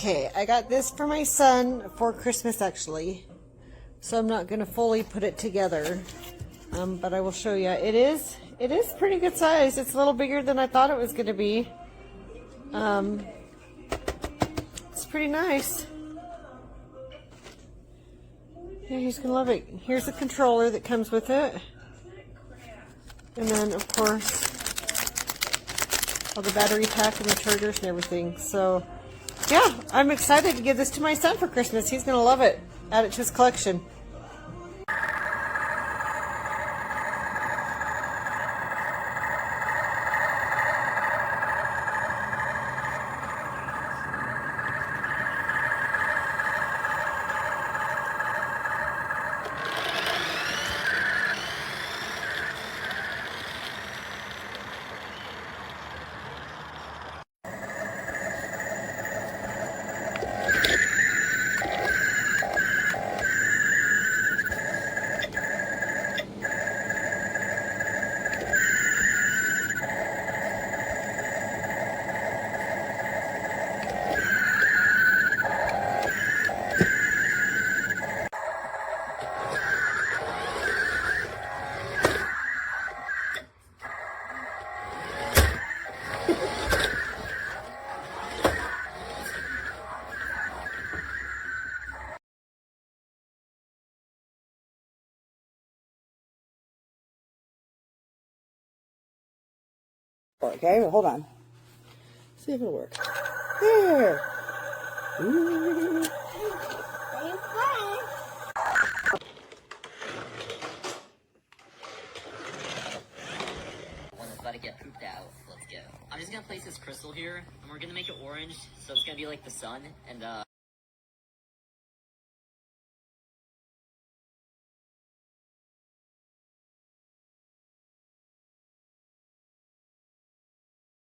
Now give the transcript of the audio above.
Okay, I got this for my son for Christmas actually, so I'm not going to fully put it together, but I will show you. It is pretty good size. It's a little bigger than I thought it was going to be. It's pretty nice. Yeah, he's going to love it. Here's the controller that comes with it. And then, of course, all the battery pack and the chargers and everything. So, yeah, I'm excited to give this to my son for Christmas. He's going to love it. Add it to his collection. Okay, well, hold on. See if it'll work. There. Ooh. One that's about to get pooped out. Let's go. I'm just gonna place this crystal here, and we're gonna make it orange, so it's gonna be like the sun, and